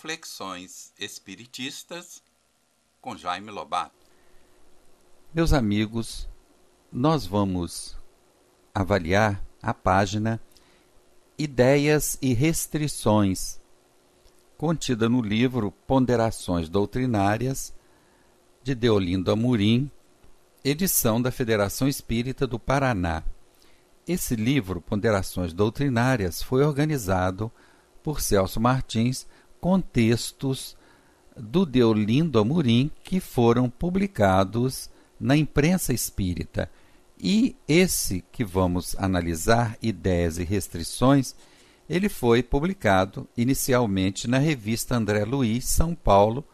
Reflexões Espiritistas com Jaime Lobato. Meus amigos, nós vamos avaliar a página Ideias e Restrições, contida no livro Ponderações Doutrinárias, de Deolindo Amorim, edição da Federação Espírita do Paraná. Esse livro, Ponderações Doutrinárias, foi organizado por Celso Martins com textos do Deolindo Amorim que foram publicados na imprensa espírita. E esse que vamos analisar, Ideias e Restrições, ele foi publicado inicialmente na revista André Luiz, São Paulo,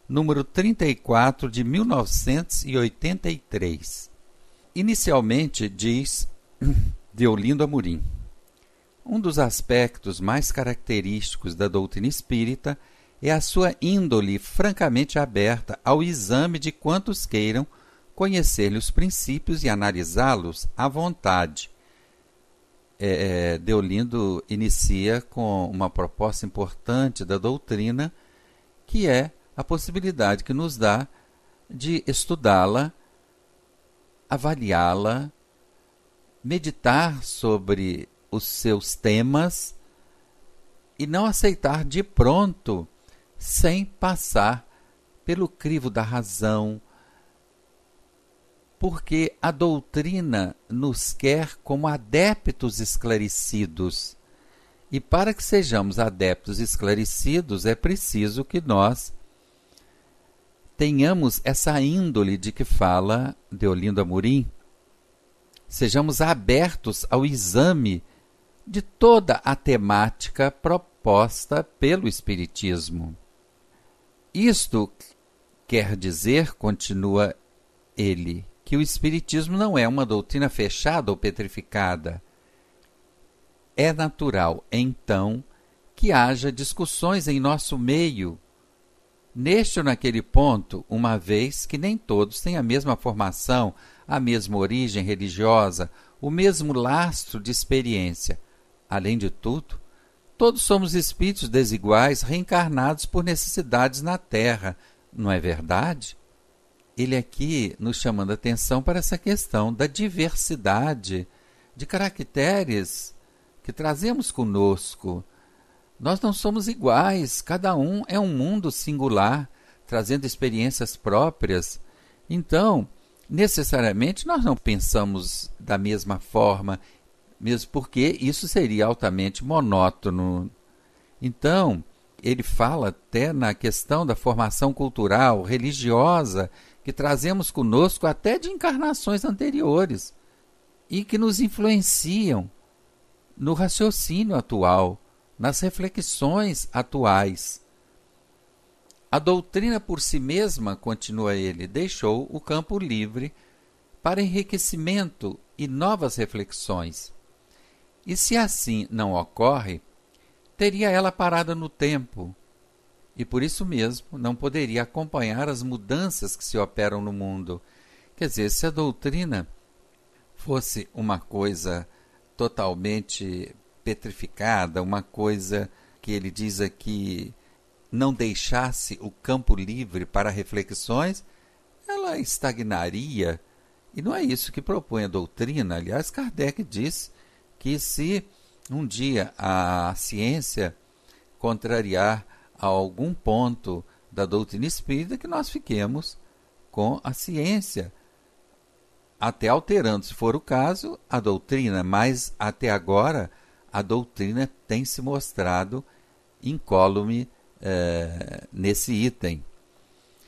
número 34 de 1983. Inicialmente diz Deolindo Amorim: um dos aspectos mais característicos da doutrina espírita é a sua índole francamente aberta ao exame de quantos queiram conhecer-lhe os princípios e analisá-los à vontade. Deolindo inicia com uma proposta importante da doutrina, que é a possibilidade que nos dá de estudá-la, avaliá-la, meditar sobre os seus temas e não aceitar de pronto, sem passar pelo crivo da razão, porque a doutrina nos quer como adeptos esclarecidos. E para que sejamos adeptos esclarecidos, é preciso que nós tenhamos essa índole de que fala Deolindo Amorim, sejamos abertos ao exame de toda a temática proposta pelo Espiritismo. Isto quer dizer, continua ele, que o Espiritismo não é uma doutrina fechada ou petrificada. É natural, então, que haja discussões em nosso meio, neste ou naquele ponto, uma vez que nem todos têm a mesma formação, a mesma origem religiosa, o mesmo lastro de experiência. Além de tudo, todos somos espíritos desiguais, reencarnados por necessidades na Terra, não é verdade? Ele aqui nos chamando a atenção para essa questão da diversidade de caracteres que trazemos conosco. Nós não somos iguais, cada um é um mundo singular, trazendo experiências próprias. Então, necessariamente, nós não pensamos da mesma forma, mesmo porque isso seria altamente monótono. Então, ele fala até na questão da formação cultural, religiosa, que trazemos conosco até de encarnações anteriores e que nos influenciam no raciocínio atual, nas reflexões atuais. A doutrina por si mesma, continua ele, deixou o campo livre para enriquecimento e novas reflexões. E se assim não ocorre, teria ela parada no tempo, e por isso mesmo não poderia acompanhar as mudanças que se operam no mundo. Quer dizer, se a doutrina fosse uma coisa totalmente petrificada, uma coisa que ele diz aqui não deixasse o campo livre para reflexões, ela estagnaria. E não é isso que propõe a doutrina. Aliás, Kardec diz que se um dia a ciência contrariar a algum ponto da doutrina espírita, que nós fiquemos com a ciência, até alterando, se for o caso, a doutrina, mas até agora a doutrina tem se mostrado incólume nesse item.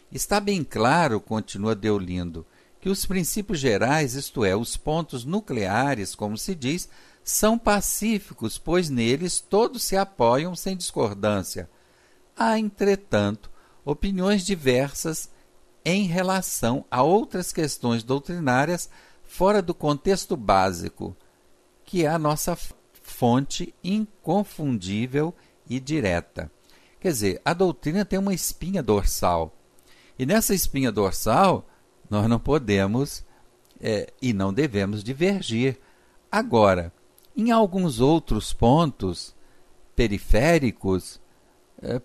Está bem claro, continua Deolindo, que os princípios gerais, isto é, os pontos nucleares, como se diz, são pacíficos, pois neles todos se apoiam sem discordância. Há, entretanto, opiniões diversas em relação a outras questões doutrinárias fora do contexto básico, que é a nossa fonte inconfundível e direta. Quer dizer, a doutrina tem uma espinha dorsal. E nessa espinha dorsal, nós não podemos e não devemos divergir. Agora, em alguns outros pontos periféricos,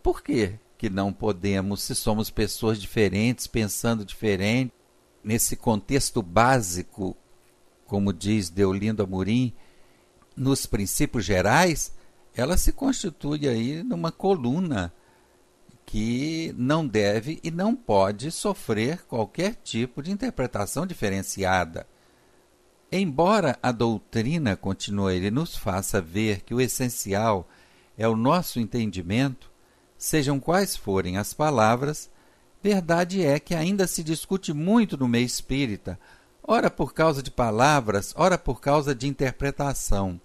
Por que não podemos, se somos pessoas diferentes, pensando diferente, nesse contexto básico, como diz Deolindo Amorim, nos princípios gerais, ela se constitui aí numa coluna que não deve e não pode sofrer qualquer tipo de interpretação diferenciada. Embora a doutrina, continua ele, nos faça ver que o essencial é o nosso entendimento, sejam quais forem as palavras, verdade é que ainda se discute muito no meio espírita, ora por causa de palavras, ora por causa de interpretação.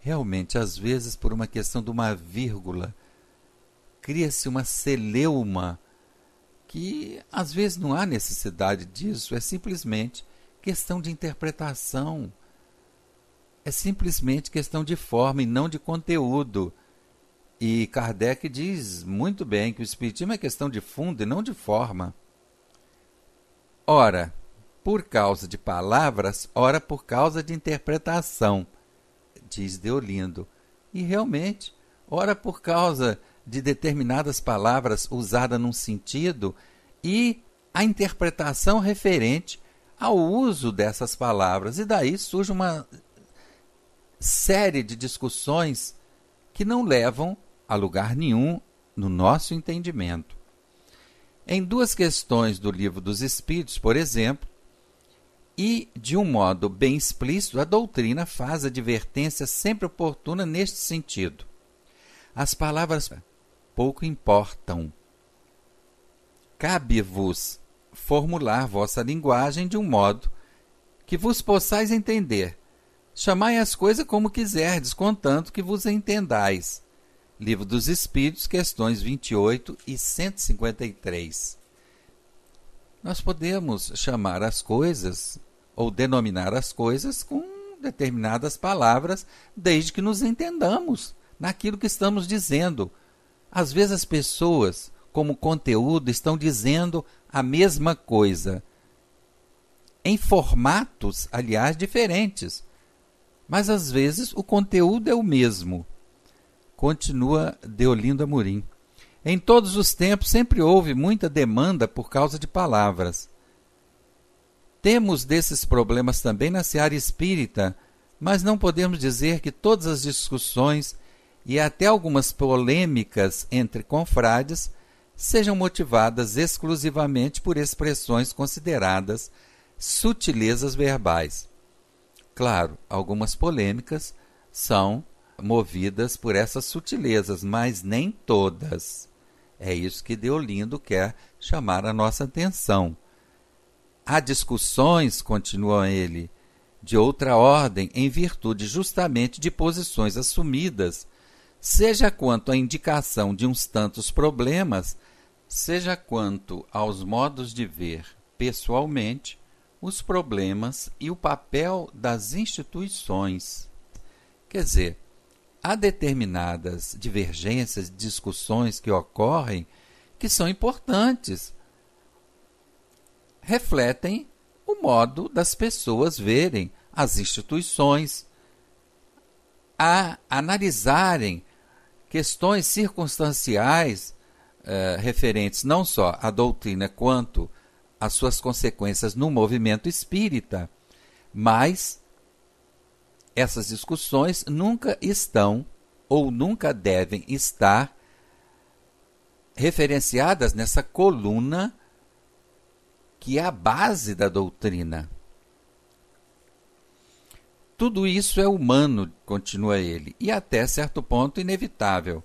Realmente, às vezes, por uma questão de uma vírgula, cria-se uma celeuma que, às vezes, não há necessidade disso, é simplesmente questão de interpretação, é simplesmente questão de forma e não de conteúdo. E Kardec diz muito bem que o Espiritismo é questão de fundo e não de forma. Ora, por causa de palavras, ora por causa de interpretação, diz Deolindo. E realmente, ora por causa de determinadas palavras usadas num sentido e a interpretação referente ao uso dessas palavras. E daí surge uma série de discussões que não levam a lugar nenhum no nosso entendimento. Em duas questões do Livro dos Espíritos, por exemplo, e de um modo bem explícito, a doutrina faz advertência sempre oportuna neste sentido. As palavras pouco importam. Cabe-vos formular vossa linguagem de um modo que vos possais entender. Chamai as coisas como quiserdes, contanto que vos entendais. Livro dos Espíritos, questões 28 e 153. Nós podemos chamar as coisas ou denominar as coisas com determinadas palavras, desde que nos entendamos naquilo que estamos dizendo. Às vezes as pessoas, como conteúdo, estão dizendo a mesma coisa, em formatos, aliás, diferentes. Mas às vezes o conteúdo é o mesmo. Continua Deolindo Amorim. Em todos os tempos sempre houve muita demanda por causa de palavras. Temos desses problemas também na seara espírita, mas não podemos dizer que todas as discussões e até algumas polêmicas entre confrades sejam motivadas exclusivamente por expressões consideradas sutilezas verbais. Claro, algumas polêmicas são movidas por essas sutilezas, mas nem todas. É isso que Deolindo quer chamar a nossa atenção. Há discussões, continua ele, de outra ordem, em virtude justamente de posições assumidas, seja quanto à indicação de uns tantos problemas, seja quanto aos modos de ver pessoalmente os problemas e o papel das instituições. Quer dizer, há determinadas divergências, discussões que ocorrem que são importantes. Refletem o modo das pessoas verem as instituições, a analisarem questões circunstanciais referentes não só à doutrina quanto às suas consequências no movimento espírita, mas essas discussões nunca estão ou nunca devem estar referenciadas nessa coluna que é a base da doutrina. Tudo isso é humano, continua ele, e até certo ponto inevitável.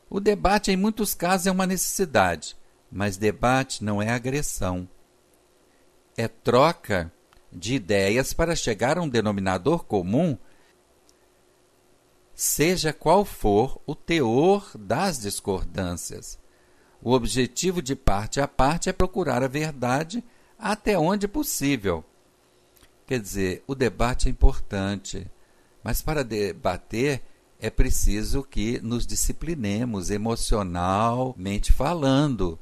O debate em muitos casos é uma necessidade, mas debate não é agressão. É troca de ideias para chegar a um denominador comum, seja qual for o teor das discordâncias. O objetivo de parte a parte é procurar a verdade até onde possível. Quer dizer, o debate é importante, mas para debater é preciso que nos disciplinemos emocionalmente falando,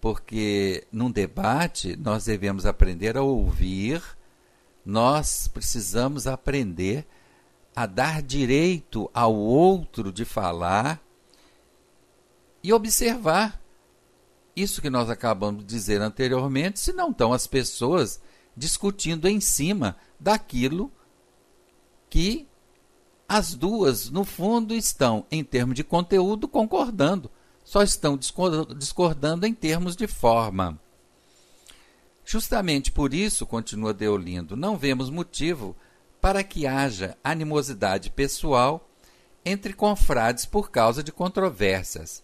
porque num debate nós devemos aprender a ouvir, nós precisamos aprender a dar direito ao outro de falar e observar isso que nós acabamos de dizer anteriormente, se não estão as pessoas discutindo em cima daquilo que as duas, no fundo, estão, em termos de conteúdo, concordando, só estão discordando em termos de forma. Justamente por isso, continua Deolindo, não vemos motivo para que haja animosidade pessoal entre confrades por causa de controvérsias.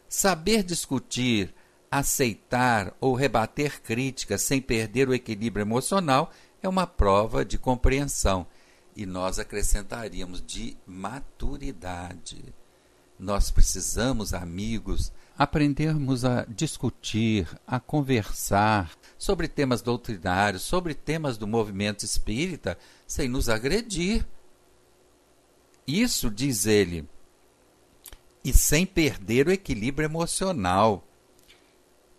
Saber discutir, aceitar ou rebater críticas sem perder o equilíbrio emocional é uma prova de compreensão. E nós acrescentaríamos de maturidade. Nós precisamos, amigos, aprendermos a discutir, a conversar sobre temas doutrinários, sobre temas do movimento espírita, sem nos agredir. Isso, diz ele, e sem perder o equilíbrio emocional.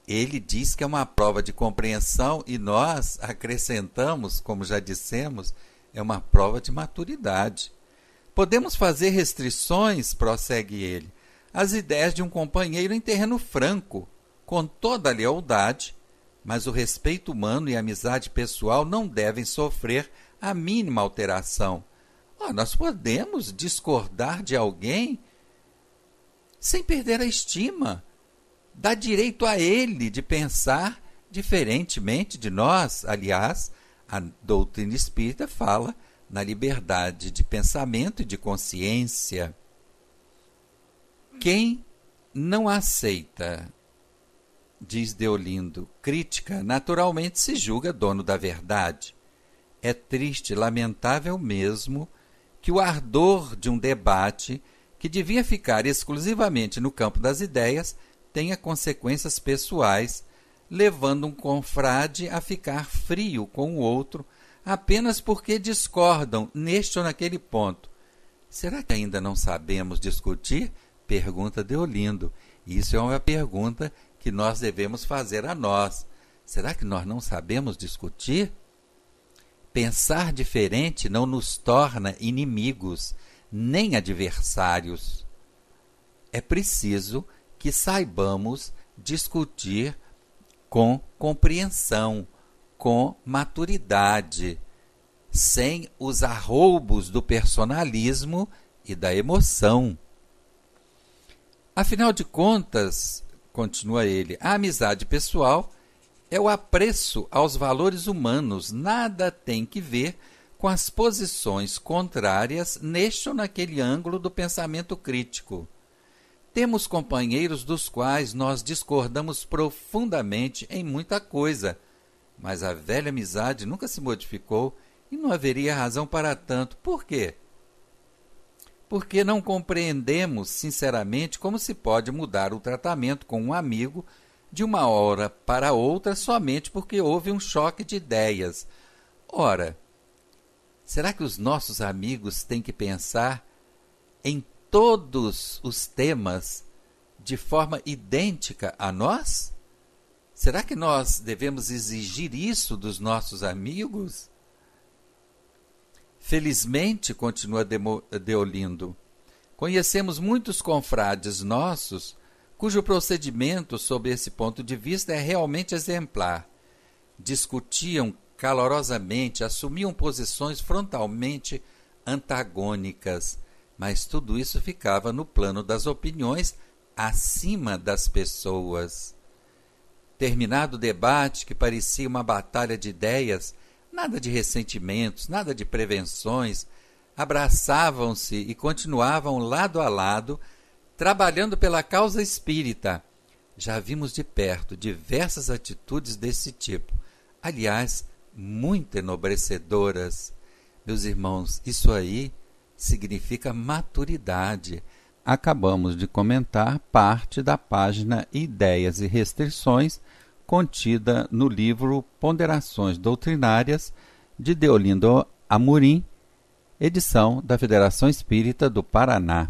Ele diz que é uma prova de compreensão e nós acrescentamos, como já dissemos, é uma prova de maturidade. Podemos fazer restrições, prossegue ele, às ideias de um companheiro em terreno franco, com toda a lealdade, mas o respeito humano e a amizade pessoal não devem sofrer a mínima alteração. Nós podemos discordar de alguém sem perder a estima. Dá direito a ele de pensar diferentemente de nós. Aliás, a doutrina espírita fala na liberdade de pensamento e de consciência. Quem não aceita, diz Deolindo, crítica, naturalmente se julga dono da verdade. É triste, lamentável mesmo, que o ardor de um debate que devia ficar exclusivamente no campo das ideias tenha consequências pessoais, levando um confrade a ficar frio com o outro apenas porque discordam neste ou naquele ponto. Será que ainda não sabemos discutir? Pergunta Deolindo. Isso é uma pergunta que nós devemos fazer a nós. Será que nós não sabemos discutir? Pensar diferente não nos torna inimigos, nem adversários. É preciso que saibamos discutir com compreensão, com maturidade, sem os arroubos do personalismo e da emoção. Afinal de contas, continua ele, a amizade pessoal é o apreço aos valores humanos, nada tem que ver com as posições contrárias neste ou naquele ângulo do pensamento crítico. Temos companheiros dos quais nós discordamos profundamente em muita coisa, mas a velha amizade nunca se modificou e não haveria razão para tanto. Por quê? Porque não compreendemos sinceramente como se pode mudar o tratamento com um amigo de uma hora para outra somente porque houve um choque de ideias. Ora, será que os nossos amigos têm que pensar em todos os temas de forma idêntica a nós? Será que nós devemos exigir isso dos nossos amigos? Felizmente, continua Deolindo, conhecemos muitos confrades nossos cujo procedimento, sob esse ponto de vista, é realmente exemplar. Discutiam calorosamente, assumiam posições frontalmente antagônicas, mas tudo isso ficava no plano das opiniões acima das pessoas. Terminado o debate, que parecia uma batalha de ideias, nada de ressentimentos, nada de prevenções, abraçavam-se e continuavam lado a lado, trabalhando pela causa espírita. Já vimos de perto diversas atitudes desse tipo, aliás, muito enobrecedoras. Meus irmãos, isso aí significa maturidade. Acabamos de comentar parte da página Ideias e Restrições, contida no livro Ponderações Doutrinárias, de Deolindo Amorim, edição da Federação Espírita do Paraná.